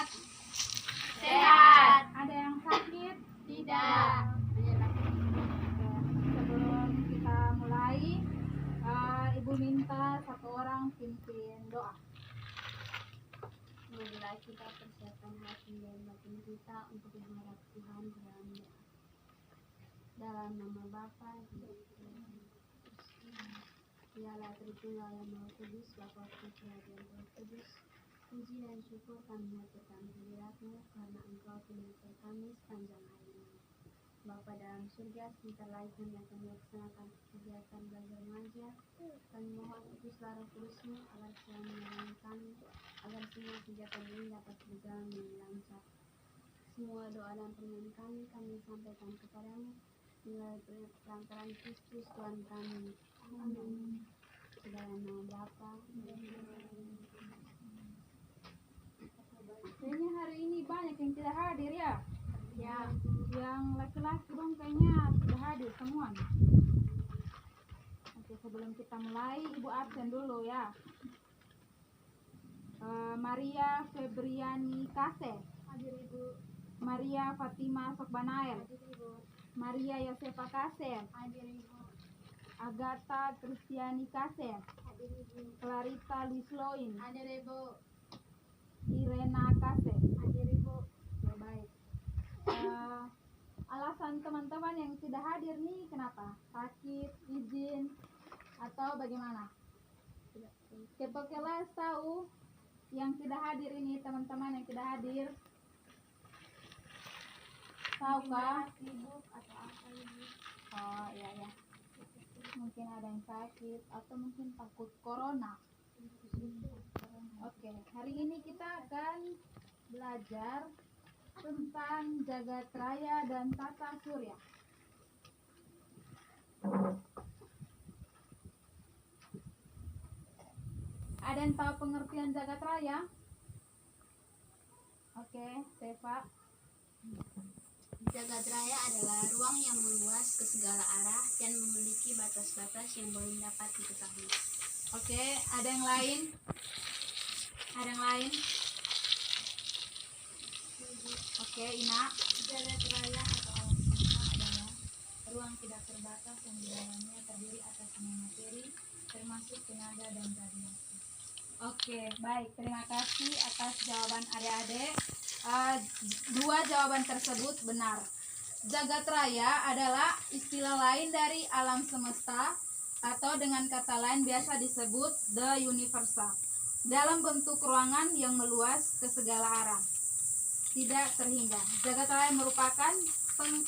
Sehat. Sehat. Ada yang sakit? Tidak. Sebelum kita mulai, Ibu minta satu orang pimpin doa. Marilah kita persiapkan hati dan batin kita untuk menghadap Tuhan dalam doa. Dalam nama Bapa dan Putra dan Dialah Tritunggal yang Maha Kudus, Bapa, Putra dan Roh Kudus. Puji dan syukur kami haturkan kehadirat-Mu karena Engkau menyertai kami sepanjang hari ini. Bapa dalam surga, sebentar lagi kami akan melaksanakan kegiatan belajar mengajar. Kami mohon utuslah Roh Kudus-Mu agar selalu menolong kami, agar semua kegiatan ini dapat berjalan dengan lancar. Semua doa dan permohonan kami sampaikan kepadamu melalui perantaraan Kristus Tuhan kami. Amin. Dalam nama Bapa dan Kayaknya hari ini banyak yang tidak hadir ya. Ya. Yang laki-laki dong kayaknya tidak hadir semua. Oke, sebelum kita mulai, Ibu absen dulu ya. Maria Febriani Kase, hadir Ibu. Maria Fatima Sokbanael, Hadir Ibu. Maria Yosefa Kase, Hadir Ibu. Agatha Kristiani Kase, Hadir Ibu. Clarita Luisloin, Hadir Ibu. Irena Kase. Hadir Ibu. Ya, baik. Alasan teman-teman yang tidak hadir nih kenapa? Sakit, izin, atau bagaimana? Kelas tahu yang tidak hadir ini, teman-teman yang tidak hadir, tahu kah? Sibuk atau apa Ibu? Oh iya ya, mungkin ada yang sakit atau mungkin takut corona. Oke, hari ini kita akan belajar tentang jagat raya dan tata surya. Ada yang tahu pengertian jagat raya? Oke, Teva. Jagat raya adalah ruang yang meluas ke segala arah dan memiliki batas-batas yang belum dapat diketahui. Oke, ada yang lain? Ada yang lain? Oke, Ina. Jagat raya atau alam semesta adalah ruang tidak terbatas yang di dalamnya terdiri atas semua materi, termasuk tenaga dan radiasi. Oke, baik. Terima kasih atas jawaban adik-adik. Dua jawaban tersebut benar. Jagat raya adalah istilah lain dari alam semesta atau dengan kata lain biasa disebut the universe. Dalam bentuk ruangan yang meluas ke segala arah, tidak terhingga. Jagat raya merupakan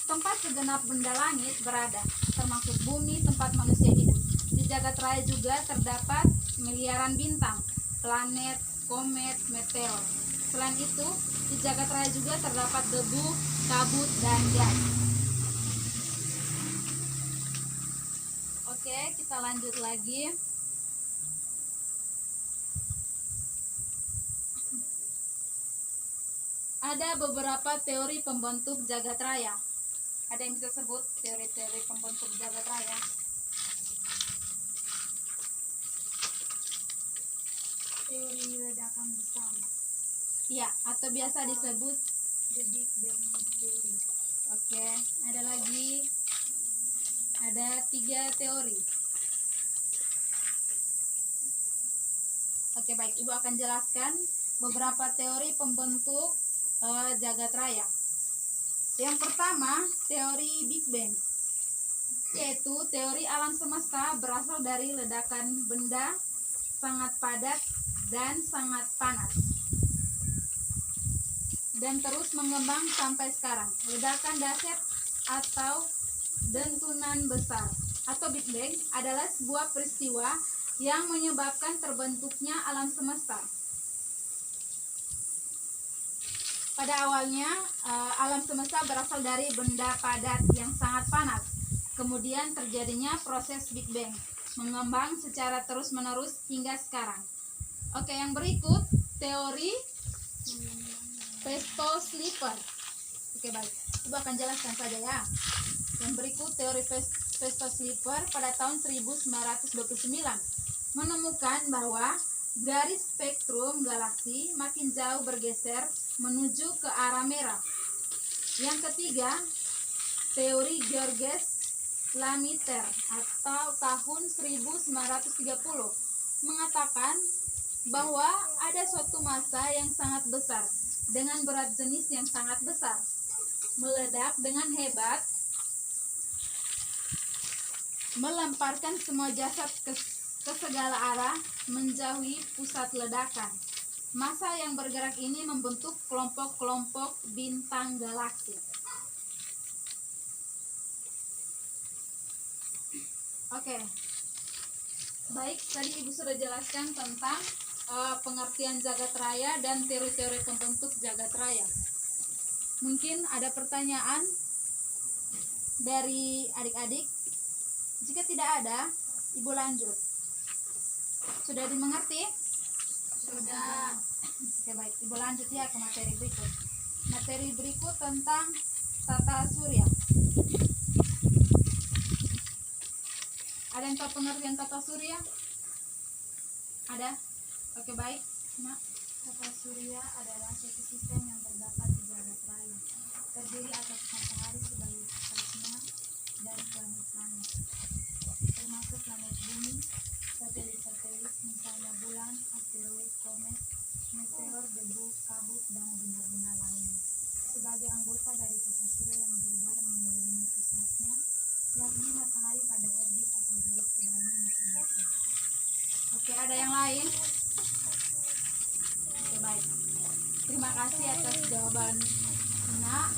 tempat segenap benda langit berada, termasuk bumi tempat manusia hidup. Di jagat raya juga terdapat miliaran bintang, planet, komet, meteor. Selain itu, di jagat raya juga terdapat debu, kabut, dan gas. Oke, kita lanjut lagi. Ada beberapa teori pembentuk jagat raya. Ada yang bisa sebut teori-teori pembentuk jagat raya? Teori ledakan besar, Iya, atau biasa disebut the Big Bang Theory. Oke, ada lagi. Ada 3 teori. Oke, baik. Ibu akan jelaskan beberapa teori pembentuk jagat raya. Yang pertama, teori Big Bang, yaitu teori alam semesta berasal dari ledakan benda sangat padat dan sangat panas dan terus mengembang sampai sekarang. Ledakan dahsyat atau dentuman besar atau Big Bang adalah sebuah peristiwa yang menyebabkan terbentuknya alam semesta. Pada awalnya, alam semesta berasal dari benda padat yang sangat panas. Kemudian terjadinya proses Big Bang, mengembang secara terus-menerus hingga sekarang. Oke, yang berikut teori Pesto-Slipper. Oke, baik. Ibu akan jelaskan saja ya. Yang berikut teori Pesto-Slipper pada tahun 1929 menemukan bahwa garis spektrum galaksi makin jauh bergeser menuju ke arah merah. Yang ketiga, teori Georges Lemaître atau tahun 1930 mengatakan bahwa ada suatu massa yang sangat besar dengan berat jenis yang sangat besar meledak dengan hebat, melemparkan semua jasad ke segala arah menjauhi pusat ledakan. Massa yang bergerak ini membentuk kelompok-kelompok bintang galaksi. Oke. Baik, tadi Ibu sudah jelaskan tentang pengertian jagat raya dan teori-teori pembentuk jagat raya. Mungkin ada pertanyaan dari adik-adik? Jika tidak ada, Ibu lanjut. Sudah dimengerti? Sudah. Oke, baik. Ibu lanjut ya ke materi berikut. Materi berikut tentang tata surya. Ada yang tahu pengertian tata surya? Ada? Oke, baik. Nah, Tata surya adalah suatu sistem yang terdapat di jagat raya, terdiri atas matahari sebagai pusatnya dan planet-planet, termasuk planet bumi, satelit-satelit misalnya bulan, asteroid, komet, meteor, debu, kabut, dan benda-benda lainnya. Sebagai anggota dari tata surya yang beredar mengelilingi pusatnya, yakni matahari pada orbit atau garis edarnya masing-masing. oke, ada yang lain? Oke, baik. Terima kasih atas jawaban. Nah,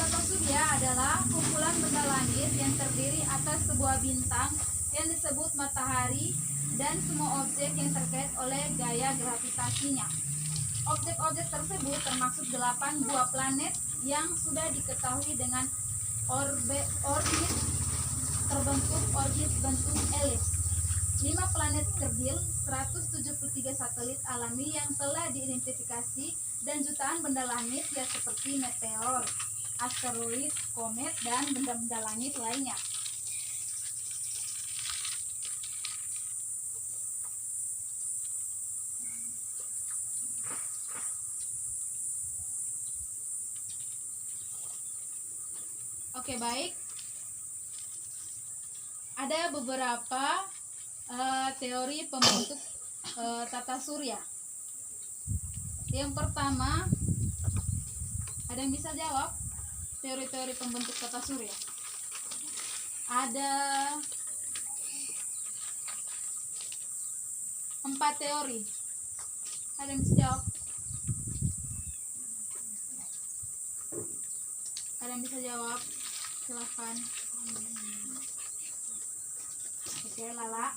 tata surya adalah kumpulan benda langit yang terdiri atas sebuah bintang yang disebut matahari dan semua objek yang terkait oleh gaya gravitasinya. Objek-objek tersebut termasuk 8 buah planet yang sudah diketahui dengan orbit terbentuk orbit bentuk elips. 5 planet kerdil, 173 satelit alami yang telah diidentifikasi, dan jutaan benda langit ya seperti meteor, asteroid, komet, dan benda-benda langit lainnya. Oke, baik. Ada beberapa teori pembentuk tata surya. Yang pertama, ada yang bisa jawab teori-teori pembentuk tata surya? Ada 4 teori. Ada yang bisa jawab? Ada yang bisa jawab? Silahkan. Oke, Lala.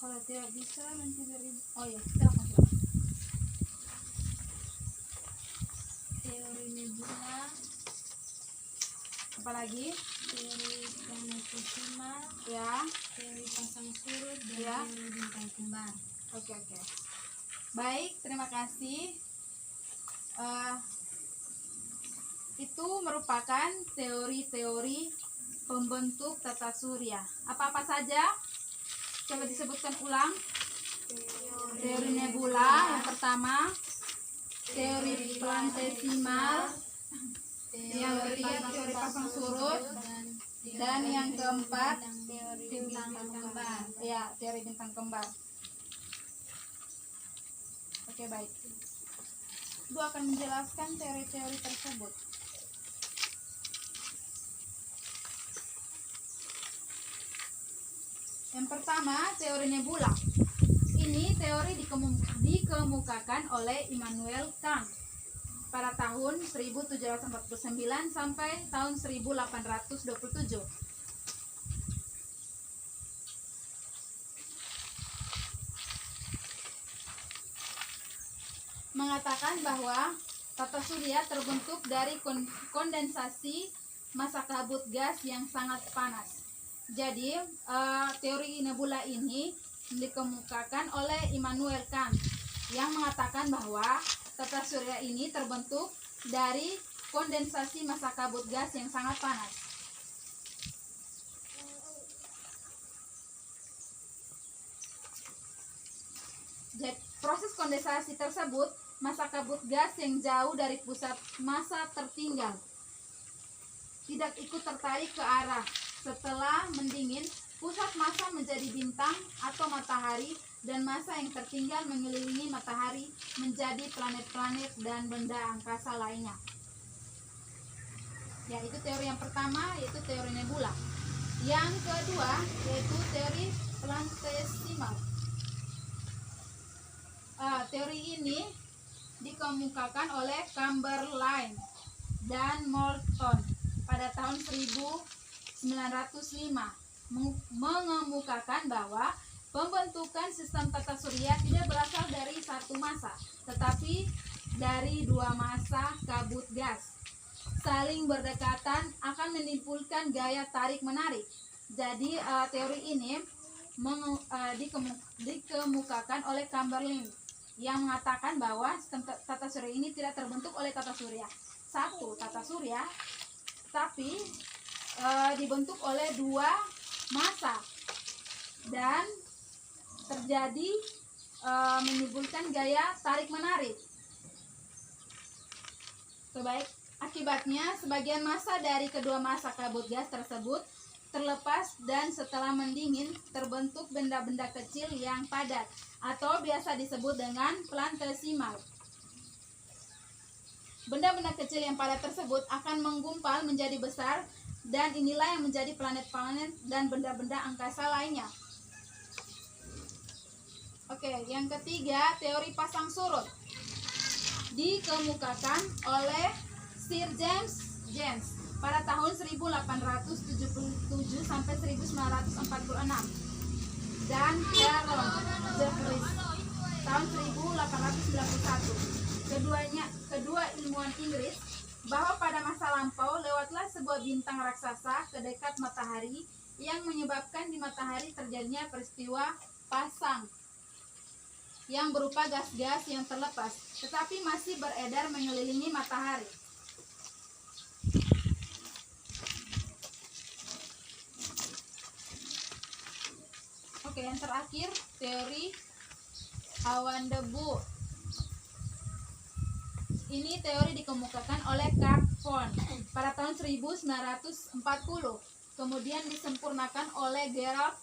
Kalau tidak bisa nanti dari silahkan. Teori nebula, Apalagi? teori planetesimal, Ya. teori pasang surut, dan Ya. teori bintang kembar. Oke. Baik, terima kasih. Itu merupakan teori-teori pembentuk tata surya. Apa-apa saja? Coba disebutkan ulang. Teori nebula yang pertama, teori planetesimal, yang ketiga teori pasang surut, dan yang keempat teori bintang kembar. ya teori bintang kembar. Oke, baik. Ibu akan menjelaskan teori-teori tersebut. Yang pertama, teori nebula. Ini teori dikemukakan oleh Immanuel Kant pada tahun 1749 sampai tahun 1827. Mengatakan bahwa tata surya terbentuk dari kondensasi massa kabut gas yang sangat panas. Jadi, teori nebula ini dikemukakan oleh Immanuel Kant yang mengatakan bahwa tata surya ini terbentuk dari kondensasi massa kabut gas yang sangat panas. Jadi, proses kondensasi tersebut, massa kabut gas yang jauh dari pusat massa tertinggal, tidak ikut tertarik ke arah. Setelah mendingin, pusat massa menjadi bintang atau matahari, dan massa yang tertinggal mengelilingi matahari menjadi planet-planet dan benda angkasa lainnya. Ya, itu teori yang pertama, yaitu teori nebula. Yang kedua, yaitu teori planetesimal. Teori ini dikemukakan oleh Chamberlain dan Moulton pada tahun 1905, mengemukakan bahwa pembentukan sistem tata surya tidak berasal dari satu massa, tetapi dari dua massa kabut gas saling berdekatan akan menimbulkan gaya tarik-menarik. Jadi teori ini dikemukakan oleh Chamberlain yang mengatakan bahwa sistem tata surya ini tidak terbentuk oleh tata surya satu, tata surya, tapi dibentuk oleh dua massa dan terjadi menimbulkan gaya tarik-menarik. Baik, akibatnya sebagian massa dari kedua massa kabut gas tersebut terlepas dan setelah mendingin terbentuk benda-benda kecil yang padat atau biasa disebut dengan planetesimal. Benda-benda kecil yang padat tersebut akan menggumpal menjadi besar, dan inilah yang menjadi planet-planet dan benda-benda angkasa lainnya. Oke, yang ketiga, teori pasang surut dikemukakan oleh Sir James pada tahun 1877 sampai 1946 dan Heron Jeffreys tahun 1891. Kedua ilmuwan Inggris bahwa pada masa lampau lewatlah sebuah bintang raksasa ke dekat matahari yang menyebabkan di matahari terjadinya peristiwa pasang yang berupa gas-gas yang terlepas tetapi masih beredar mengelilingi matahari. Oke, yang terakhir teori awan debu. Ini teori dikemukakan oleh Carl Von pada tahun 1940, kemudian disempurnakan oleh Gerald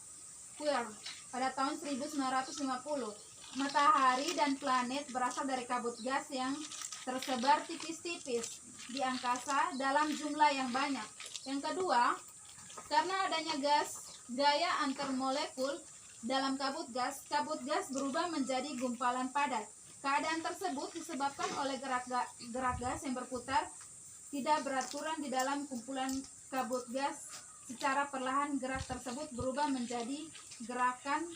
Quire pada tahun 1950. Matahari dan planet berasal dari kabut gas yang tersebar tipis-tipis di angkasa dalam jumlah yang banyak. Yang kedua, karena adanya gaya antar molekul dalam kabut gas berubah menjadi gumpalan padat. Keadaan tersebut disebabkan oleh gerak gas yang berputar tidak beraturan di dalam kumpulan kabut gas. Secara perlahan gerak tersebut berubah menjadi gerakan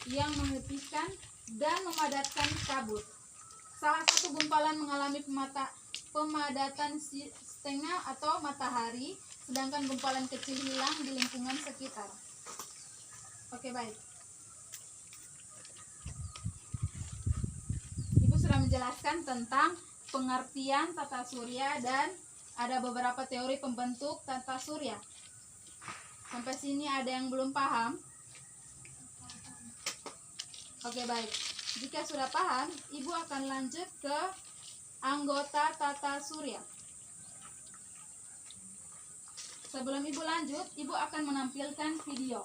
yang menipiskan dan memadatkan kabut. Salah satu gumpalan mengalami pemadatan setengah atau matahari, sedangkan gumpalan kecil hilang di lingkungan sekitar. Oke, baik. Ibu sudah menjelaskan tentang pengertian tata surya dan ada beberapa teori pembentuk tata surya. Sampai sini ada yang belum paham? Oke, baik. Jika sudah paham, Ibu akan lanjut ke anggota tata surya. Sebelum Ibu lanjut, Ibu akan menampilkan video.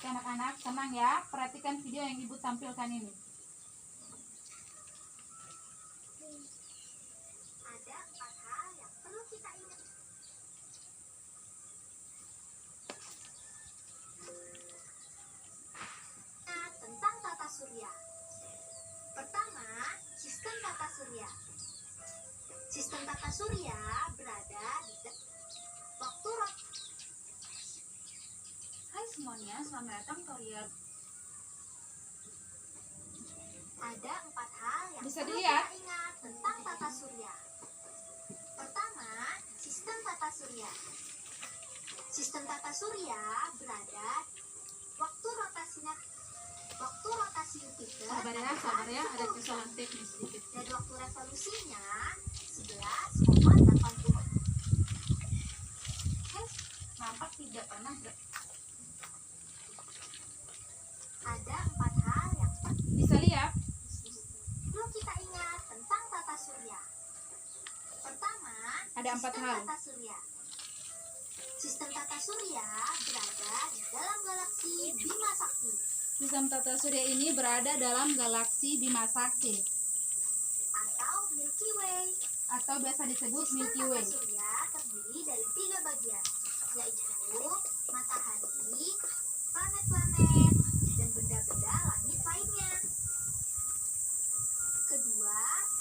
Anak-anak, tenang ya, perhatikan video yang Ibu tampilkan ini. Ada 4 hal yang perlu kita ingat. Tentang tata surya. Pertama, sistem tata surya. Sistem tata surya berada di waktu Hai semuanya, selamat datang ke Riyadh. Ada 4 hal yang Bisa perlu dilihat? kita ingat tentang tata surya. Pertama, sistem tata surya. Sistem tata surya berada waktu rotasinya Waktu rotasi Jupiter Sabar ya, ada kesalahan teknis sedikit. dan waktu revolusinya 11,80. Nampak tidak pernah Ada 4 hal yang bisa lihat. perlu kita ingat tentang tata surya. Pertama, Ada 4 sistem hal. tata surya. Sistem tata surya berada di dalam galaksi Bima Sakti Sistem tata surya ini berada dalam galaksi Bima Sakti atau Milky Way. atau biasa disebut Sistem Milky tata Way. surya terdiri dari 3 bagian, yaitu matahari, planet-planet, dan benda-benda langit lainnya. Kedua,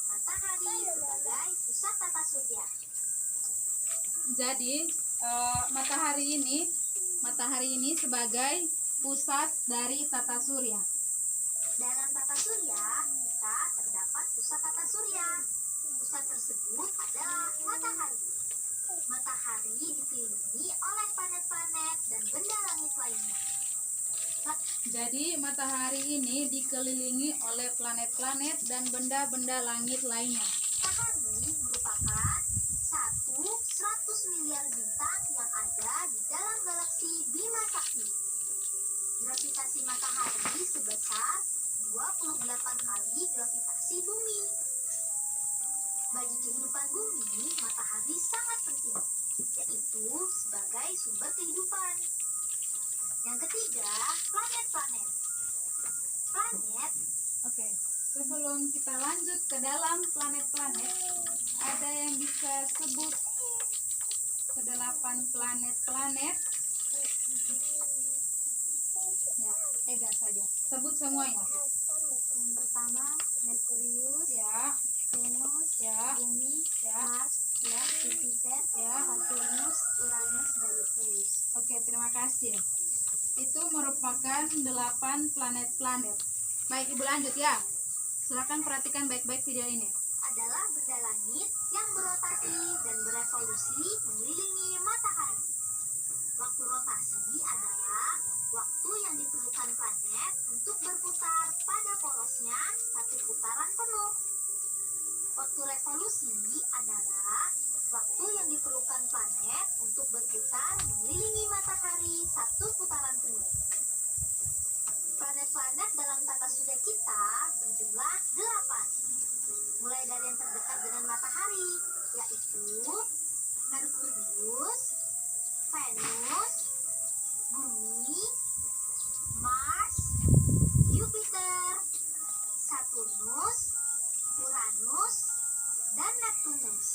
matahari sebagai pusat tata surya. Jadi matahari ini sebagai pusat dari tata surya. Dalam tata surya, kita terdapat pusat tata surya. Pusat tersebut adalah matahari. Matahari dikelilingi oleh planet-planet dan benda langit lainnya. Jadi matahari ini dikelilingi oleh planet-planet dan benda-benda langit lainnya. Matahari merupakan satu 100 miliar bintang yang ada di dalam galaksi Bima Sakti. Gravitasi matahari sebesar 28 kali gravitasi bumi. Bagi kehidupan bumi, matahari sangat penting, yaitu sebagai sumber kehidupan. Yang ketiga, planet-planet. Planet Oke, sebelum kita lanjut ke dalam planet-planet, ada yang bisa sebut ke-8 planet-planet. Ya, Ega saja. Sebut semuanya. yang pertama, Merkurius, Ya, Venus, ya, Bumi, ya, Mars, ya. Jupiter, Ya. Saturnus, Uranus, dan Neptunus. Oke, terima kasih. Itu merupakan 8 planet-planet. Baik, Ibu lanjut ya. Silakan perhatikan baik-baik video ini. Adalah benda langit yang berotasi dan berevolusi mengelilingi matahari. Waktu rotasi adalah waktu yang diperlukan planet untuk berputar pada porosnya satu putaran penuh. Waktu revolusi adalah waktu yang diperlukan planet untuk berputar mengelilingi matahari satu putaran penuh. Planet-planet dalam tata surya kita berjumlah 8. Mulai dari yang terdekat dengan matahari, yaitu Merkurius, Venus, Bumi, Mars, Jupiter, Saturnus, Uranus, dan Neptunus.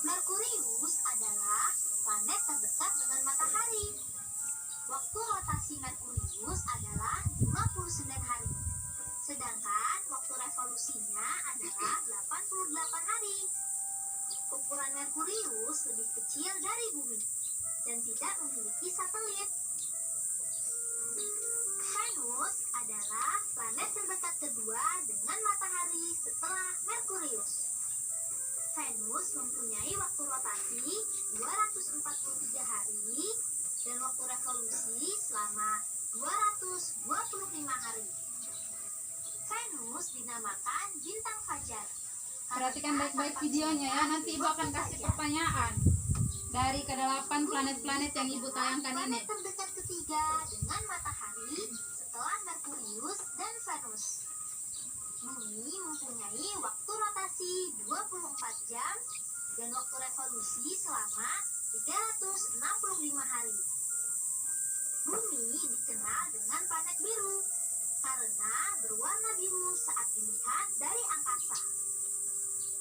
Merkurius adalah planet terdekat dengan matahari. Waktu rotasi Merkurius adalah 59 hari. Sedangkan waktu revolusinya adalah 88 hari. Ukuran Merkurius lebih kecil dari Bumi dan tidak memiliki satelit. Venus adalah planet terdekat kedua dengan matahari setelah Merkurius. Venus mempunyai waktu rotasi 243 hari dan waktu revolusi selama 225 hari. Venus dinamakan bintang fajar. Perhatikan baik-baik videonya ya. Nanti Ibu akan kasih pertanyaan dari ke-8 planet-planet yang Ibu tayangkan ini. Planet terdekat ketiga dengan matahari setelah Merkurius dan Venus. Bumi mempunyai waktu rotasi 24 jam dan waktu revolusi selama 365 hari. Bumi dikenal dengan planet biru karena berwarna biru saat dilihat dari angkasa.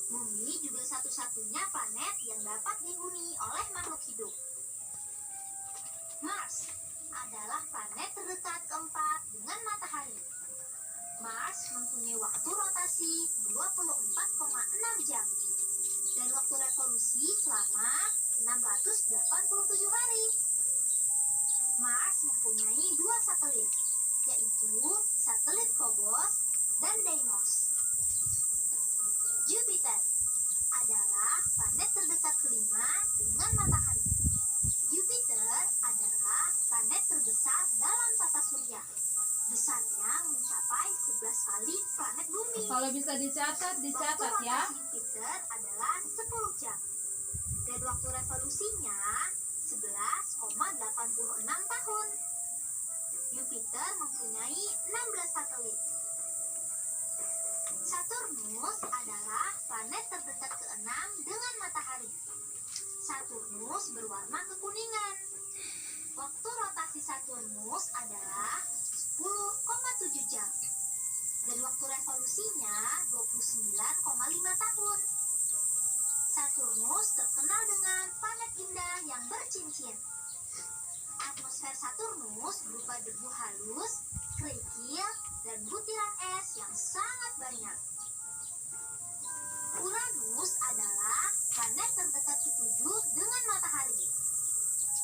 Bumi juga satu-satunya planet yang dapat dihuni oleh makhluk hidup. Mars adalah planet terdekat keempat dengan matahari. Mars mempunyai waktu rotasi 24,6 jam dan waktu revolusi selama 687 hari. Mars mempunyai 2 satelit, yaitu satelit Phobos dan Deimos. Jupiter adalah planet terdekat kelima dengan matahari. Jupiter adalah planet terbesar dalam tata surya. Kalau bisa dicatat Waktu ya. rotasi Jupiter adalah 10 jam. Dan waktu revolusinya 11,86 tahun. Jupiter mempunyai 16 satelit. Saturnus adalah planet terdekat ke-6 dengan matahari. Saturnus berwarna kekuningan. Waktu rotasi Saturnus adalah 10,7 jam. Dan waktu revolusinya 29,5 tahun. Saturnus terkenal dengan planet indah yang bercincin. Atmosfer Saturnus berupa debu halus, kerikil, dan butiran es yang sangat banyak. Uranus adalah planet terdekat ke-7 dengan matahari.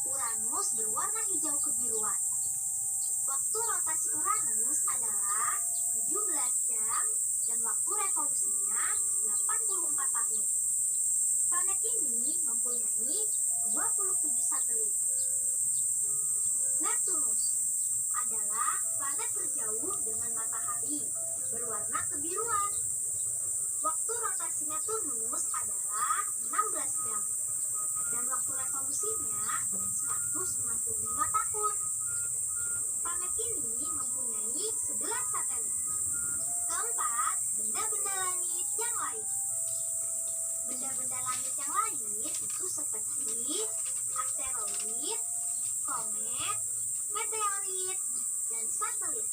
Uranus berwarna hijau kebiruan. Waktu rotasi Uranus adalah 17 jam dan waktu revolusinya 84 tahun. Planet ini mempunyai 27 satelit. Neptunus adalah planet terjauh dengan matahari, berwarna kebiruan. Waktu rotasi Neptunus adalah 16 jam dan waktu revolusinya 165 tahun. Planet ini mempunyai 11 satelit. Keempat, benda-benda langit yang lain. Benda-benda langit yang lain itu seperti asteroid, komet, meteorit, dan satelit.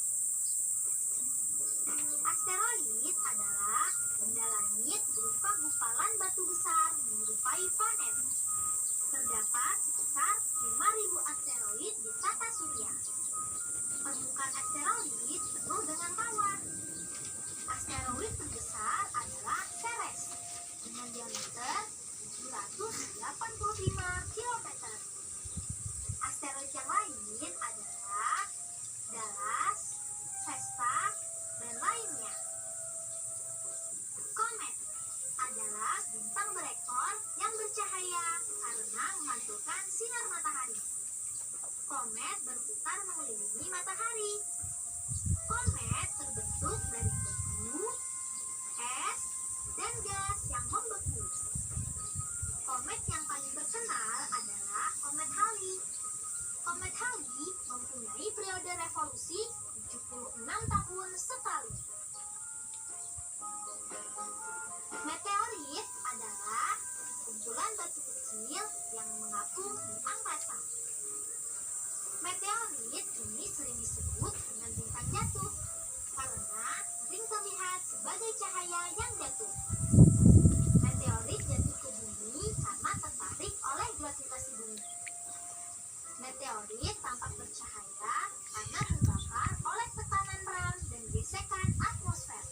Asteroid adalah benda langit berupa gumpalan batu besar menyerupai planet. Terdapat sekitar 5.000 asteroid di tata surya. Permukaan asteroid penuh dengan tawar. Asteroid terbesar adalah Ceres dengan diameter 785 km. Asteroid yang lain adalah Dallas, Vesta, dan lainnya. Komet adalah bintang berekor yang bercahaya karena memantulkan sinar matahari. Komet berputar mengelilingi matahari. Komet terbentuk dari debu, es, dan gas yang membeku. Komet yang paling terkenal adalah Komet Halley. Komet Halley mempunyai periode revolusi 76 tahun sekali. Meteorit adalah kumpulan batu kecil yang mengapung di angkasa. Meteorit ini sering disebut dengan bintang jatuh karena sering terlihat sebagai cahaya yang jatuh. Meteorit jatuh ke bumi karena tertarik oleh gravitasi bumi. Meteorit tampak bercahaya karena terbakar oleh tekanan ram dan gesekan atmosfer.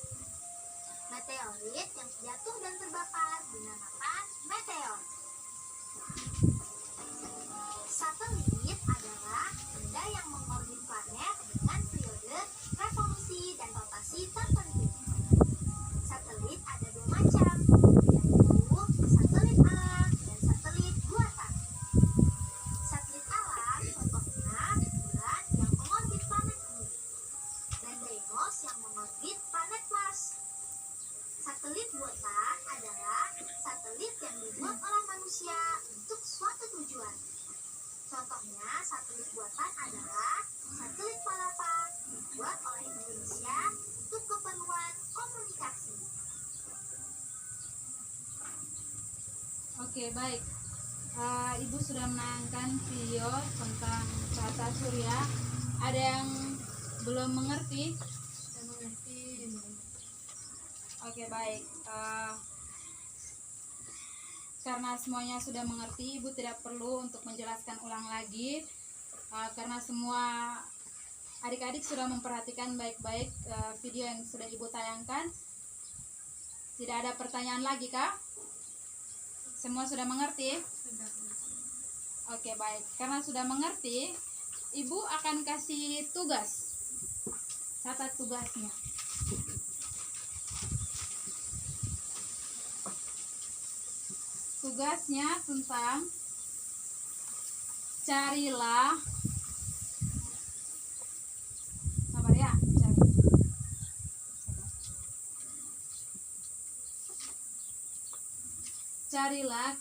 Meteorit yang jatuh dan terbakar dinamakan meteor. Satelit adalah benda yang mengorbit planet dengan periode revolusi dan rotasi tertentu. Satelit ada dua macam, yaitu satelit alam dan satelit buatan. Satelit alam contohnya bulan yang mengorbit planet bumi dan Deimos yang mengorbit planet Mars. Satelit buatan adalah satelit yang dibuat oleh manusia untuk suatu tujuan. Contohnya satelit buatan adalah satelit Palapa dibuat oleh Indonesia untuk keperluan komunikasi. Oke, baik. Ibu sudah menayangkan video tentang tata surya. Ada yang belum mengerti? Saya mengerti. Oke, baik. Karena semuanya sudah mengerti, Ibu tidak perlu untuk menjelaskan ulang lagi. Karena semua adik-adik sudah memperhatikan baik-baik video yang sudah Ibu tayangkan. Tidak ada pertanyaan lagi, Kak? Semua sudah mengerti? Sudah. Oke, baik. Karena sudah mengerti, Ibu akan kasih tugas. Catat tugasnya. Tugasnya tentang carilah, sabar ya, Carilah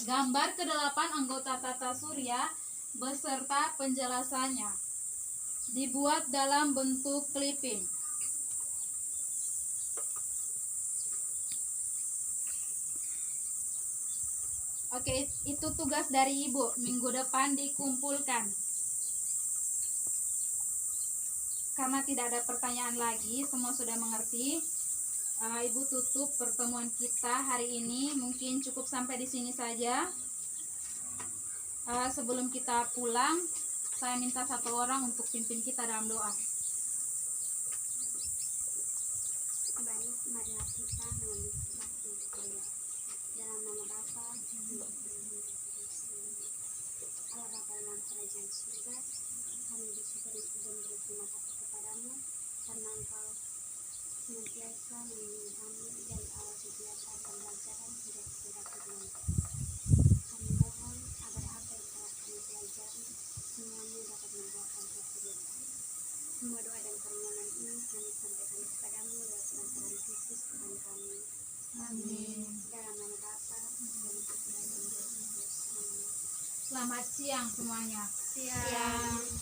gambar kedelapan anggota tata surya beserta penjelasannya. Dibuat dalam bentuk clipping. Oke, itu tugas dari Ibu. Minggu depan dikumpulkan. Karena tidak ada pertanyaan lagi, semua sudah mengerti. Ibu tutup pertemuan kita hari ini. Mungkin cukup sampai di sini saja. Sebelum kita pulang, saya minta satu orang untuk pimpin kita dalam doa. Baik, marilah kita mengambil sikap untuk berdoa. Dalam nama Bapa dan Putra dan Roh Kudus. Allah Bapa dalam kerajaan surga, kami bersyukur dan berterima kasih kepadamu karena Engkau senantiasa melindungi kami dari awal kegiatan pembelajaran hingga sesudah firman. Kami mohon agar apa yang telah kami pelajari semuanya dapat membuahkan hasil berkah. Semua doa dan permohonan ini kami sampaikan kepadamu lewat lantaran Kristus Tuhan kami. Amin. Dalam nama Bapa dan Putra dan Roh Kudus. Amin. Selamat siang semuanya. Siang.